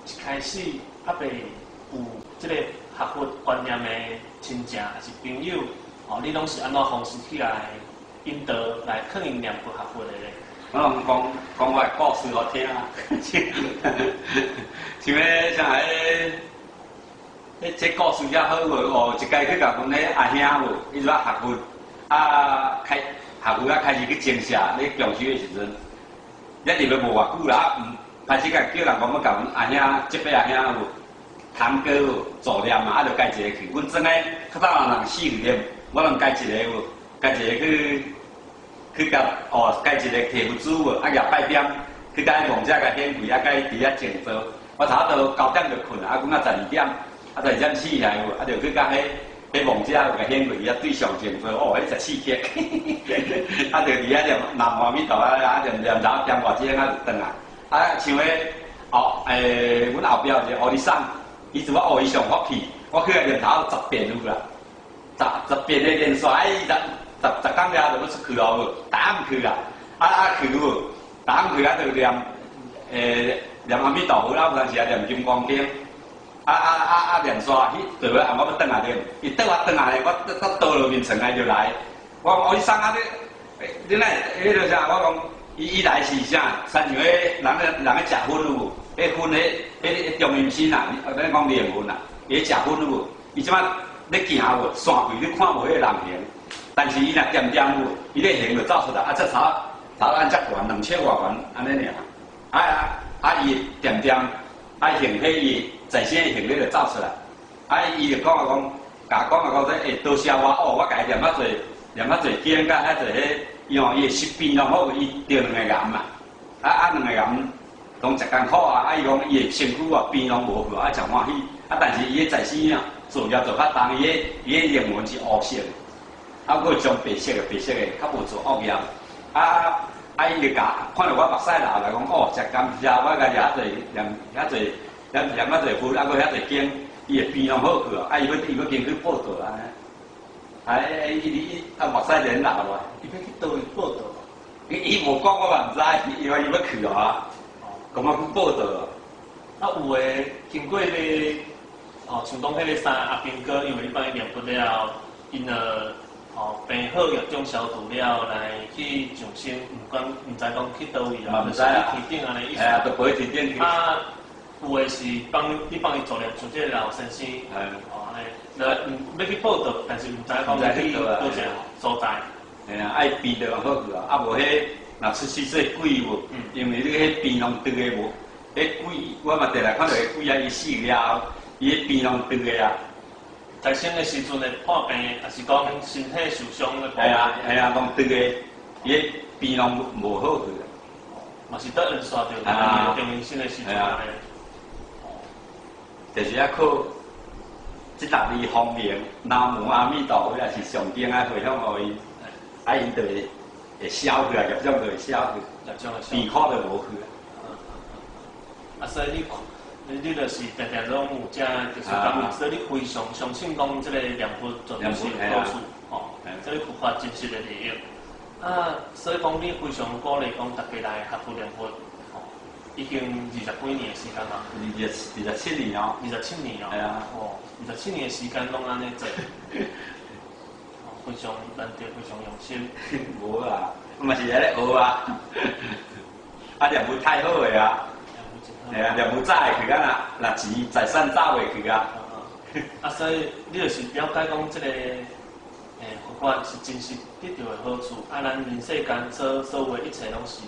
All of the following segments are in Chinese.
一开始还未有即个学佛观念的亲戚还是朋友，你拢是安怎方式去来引导来劝因念佛学佛的咧？我拢讲我的故事我听啊，像咧像这故事遐好无？一届去甲阮迄阿兄无，伊就学佛学佛开始去争社咧强修的时阵，一入去无偌久啦，开始甲叫人讲要甲阮阿兄这辈阿兄有堂哥有助念嘛，就介一个去。阮真诶较早人4个念，我拢介一个有，介一个去甲介一个摕佛珠无，举8点去甲伊王者甲显贵，甲伊伫遐静坐。我差不多9点就困啊，讲到12点，12点起来有，就去甲迄王者甲显贵遐对上静坐，迄14克，就伫遐念南无阿弥陀佛，念早点外钟就转来。像阮后壁有一个护理生，伊就我伊上福气，我去念头10遍有啦，10遍的连续，10天了就要出去咯无，逐暗去啦，去有无，逐暗去就念阿弥陀佛啦，有当时也念金刚经，念煞，迄对尾暗我要转来念，伊转来，我倒落面床来就来，我讲你送你哪迄落啥？我讲伊来是啥？亲像迄人咧食薰有无？迄薰迄中阴身啊，咱讲灵魂啊，伊食薰有无？伊即摆咧行无？线轨你看无迄个人形，但是伊若点有无？伊咧形就走出来，这头按遮悬，2尺外悬安尼尔，伊点，形体伊在生的形体就走出来，伊就讲甲讲说，多谢我甲伊念较侪经，甲遐侪迄，伊的食病拢好，伊得2个癌嘛，2个癌，讲食艰苦啊，伊讲伊的身躯病拢无去，真欢喜，但是伊的在生啊，做了做较重，伊的灵魂是黑色的，佫将白色的较无做恶业，伊就甲看到我目屎流来讲，食甘蔗，我甲遐侪念遐侪佛，佫遐侪经，伊的病拢好去，伊要经去报道啊。伊目屎连流啊！伊要去倒位报道？伊无讲我嘛毋知，伊要去啊，讲我去报道。有诶，经过咧，像讲迄个三阿兵哥，因为你帮伊念佛了，因病好药中消毒了，来去上升，毋知讲去倒位啦，就是去天顶安尼意思。就陪天顶去。有诶是你帮伊做念，像这个老先生，安尼。要去报道，但是唔知讲去倒一个所在。爱病就好去啊，无迄若出世说鬼无，因为你迄病拢长个无，迄鬼我嘛得来看到迄鬼伊死了，伊迄病拢长个啊。在生的时阵会破病，还是讲身体受伤的？拢长个，伊迄病拢无好去。嘛是得人刷着，中阴身的时阵。就是靠。即搭字方便，南无阿弥陀佛也是上经回向互伊，伊就会消去啊，业障就会消去，病苦就无去啊。所以你就是常常拢有这，就是讲，所以你非常相信讲，即个念佛绝对是有好处，所以佛法真实的利益。所以讲你非常鼓励讲，大家来学佛念佛。已经20几年的时间嘛，27年哦，27年哦，系啊，27年的时间拢安尼做，非常难得，非常用心。无啦，我嘛是在咧学啊，念佛太好个啊，念佛早会去啊，若钱财产早袂去啊。所以你就是了解讲即个佛法是真实得到的好处，咱人世间所有的一切拢是。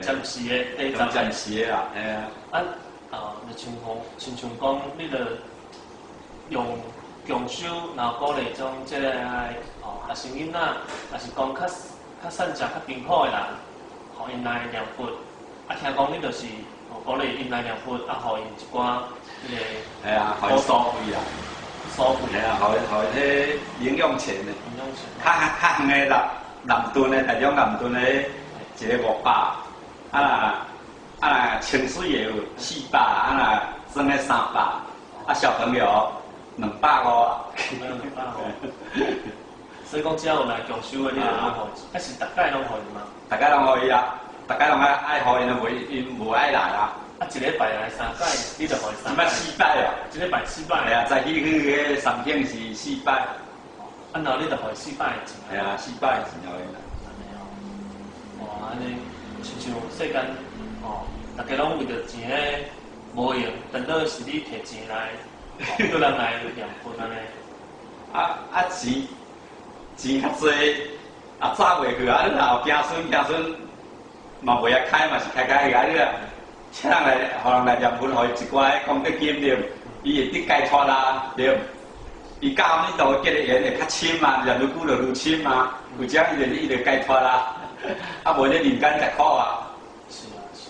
暂时的，暂时的啦，就像讲，你着用强修，然后鼓励种即个学生囡仔，也是讲较善食、较贫苦的人，互因来念佛。听讲你着是鼓励因来念佛，互因一寡迄个互因收费啦，收费互因迄零用钱的，较远的南屯的，台中南屯的。一个500，清水的有400，装个300，小朋友250。所以讲，只要有来强修的，你就拢互，还是大概拢互伊嘛？大概拢互伊啊，大概拢爱互伊，因无爱来啊。啊，一礼拜来3摆，你就可以3摆。4摆啊？一礼拜4摆。系啊，早起去迄3天是4摆。啊，然后你就可以4摆钱。系啊，4摆钱了啦。安尼哦。哇，安尼亲像世间哦，大家拢为着钱咧无用，等到是你摕钱来，叫人来念佛安尼。钱较济，早袂去啊！你若有子孙嘛袂晓开嘛是开去啊！你啊，请人来，互人来念佛，互伊一寡功德金对，伊会得解脱啦对。伊教你道结的缘会较深嘛，念愈久就愈深嘛，有这伊就解脱啦。啊，无咧人间食苦啊。是啊，是。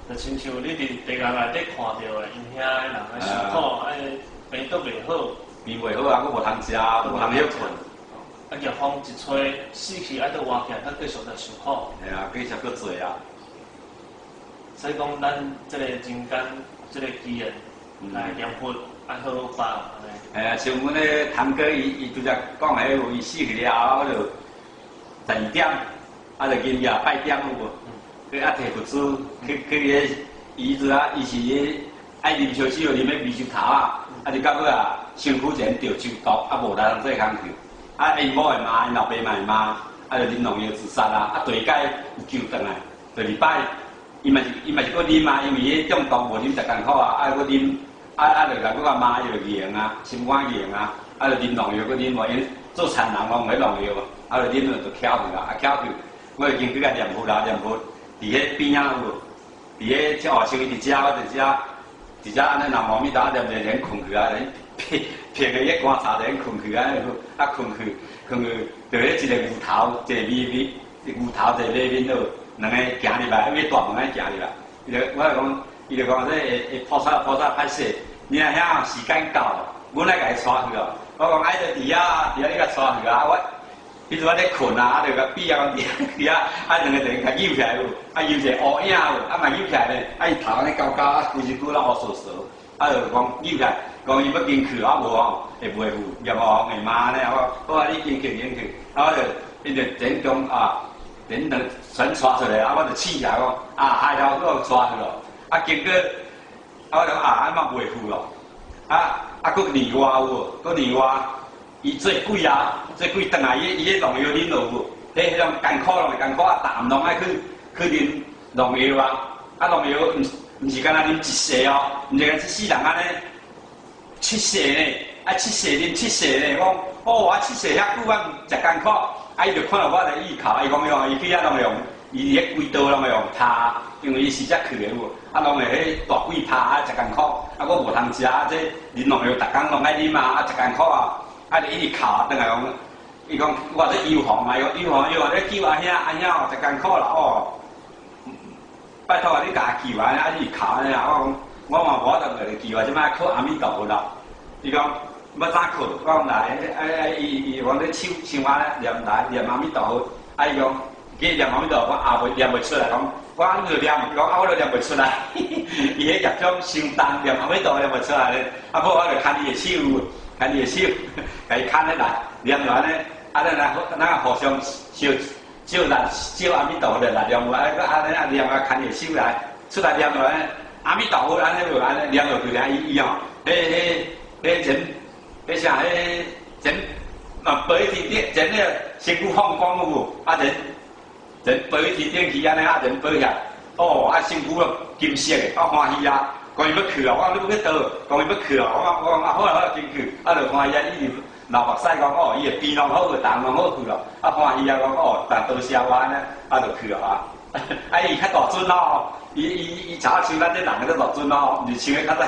就亲像你伫地下内底看到的，因遐的人啊受苦，病都袂好，病袂好啊，佫无通食，无通休困。啊，逆风一吹，死去还得活起来，佮继续在受苦。系啊，继续佫做啊。所以讲，咱这个人间这个机缘来念佛，爱好把握安尼。系啊，像阮咧堂哥伊拄则讲迄有伊死去了，我就12点，就今夜8点有无？去摕佛珠去迄椅子啊，伊是爱啉烧酒，啉迄米酒头啊，就到尾身躯前着酒毒，无来通做工去。因某会骂，因老爸嘛会骂，就啉农药自杀啊。第二届有救回来，第二摆伊嘛是搁啉啊，因为迄中毒无啉10工苦啊，搁啉，就甲搁骂伊就严啊，心肝严啊，就啉农药搁啉无，因做田人拢迄农药，就啉就翘去啦，翘去，我已经去甲念佛啦，念佛，伫迄边仔有，伫迄即后生伊伫遮，我伫遮安尼南无阿弥陀，念念困去啊，撇个一观察就困去啊，困去，就迄一个牛头，一个牛头，一个马面咯，两个行入来，迄个大门行入来。伊就讲说会菩萨歹势，你若遐时间到了，阮来甲伊带去哦。我讲爱着伫遐你甲带去啊，迄阵我咧困啊，就甲比啊伫遐，两个人甲扭起来有，扭一个乌影有，嘛扭起来咧，伊头安尼高高，规身躯啦乌索索，就讲扭起来。讲伊要进去，无吼会袂赴，也无会骂咧，我话你进去，我就伊就整中整两全带出来，我就气啊讲害了我带去咯，经过我就安嘛袂赴咯，佫年外有无？佫年外，伊做鬼啊，做鬼转来伊迄农药啉落有，迄种艰苦淡淡拢爱去啉农药啊，农药毋是干那啉一世哦，毋是干一世人安尼。7世呢，7世啉7世呢，讲我7世遐久我食艰苦，伊就看到我的依靠，伊讲伊去遐拢用，伊迄规刀拢用拍，因为伊是遮去的有，拢会迄大鬼拍食艰苦，我无通食，这啉农药，逐工拢爱啉食艰苦就一直靠转来讲，伊讲我这油房嘛，油房你救阿兄食艰苦啦拜托你甲救啊，你靠安尼我嘛无得个救啊，即摆靠阿弥陀佛啦。伊讲要早靠，我讲来，伊讲你手啊念阿弥陀佛，伊讲去念阿弥陀佛，我也念袂出来，讲我就念，伊讲我就念袂出来，伊迄业种伤重，念阿弥陀佛念袂出来咧，不我就牵伊的手，甲伊牵咧来，念完咧，咱互相照阿弥陀佛来念完，安尼念啊牵伊的手来，出来念完。阿弥陀佛，安尼就安尼念落去咧，伊吼，迄啥，前白天顶前咧身躯放光有无？前白天顶去安尼前白遐，身躯金色的，欢喜啊！讲伊要去啊，我讲你要去倒？讲伊要去啊，我讲好啊，进去，就欢喜啊！伊流目屎讲伊的鼻拢好，痰拢好去咯，欢喜啊！讲但多谢我安尼，就去啊！伊较大尊咯。伊查像咱这人个大尊咯，毋是像迄较早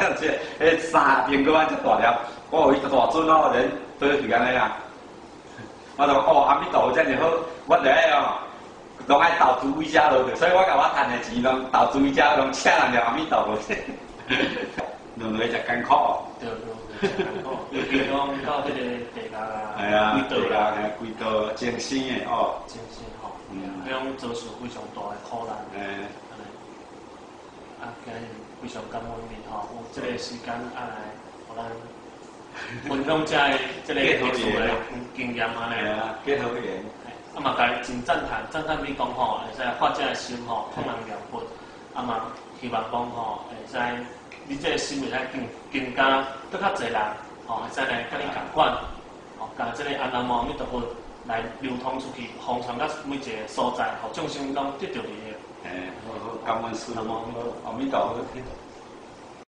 迄三边个安遮大条，伊大尊咯，人都是安尼啊。我就阿弥陀佛真好，我就拢爱投资位遮落去，所以我甲我赚的钱拢投资位遮，拢请人念阿弥陀佛。两个食艰苦。对，食艰苦。尤其讲到迄个地下啊，规道啦，规道精神的精神吼，迄种遭受非常大的苦难。今日非常感恩你吼，有这个时间来，互咱分享这个特殊的经验安尼。结合语言。嘛，甲真赞叹你讲吼，会使发这个心吼，通人念佛，嘛希望讲吼，会使你这个心会使更加更较侪人吼，会使来甲你共款，吼，甲这个安南无阿弥陀佛来流通出去，弘传到每一个所在，吼，众生拢得到利益。好，感恩师父，阿弥陀佛。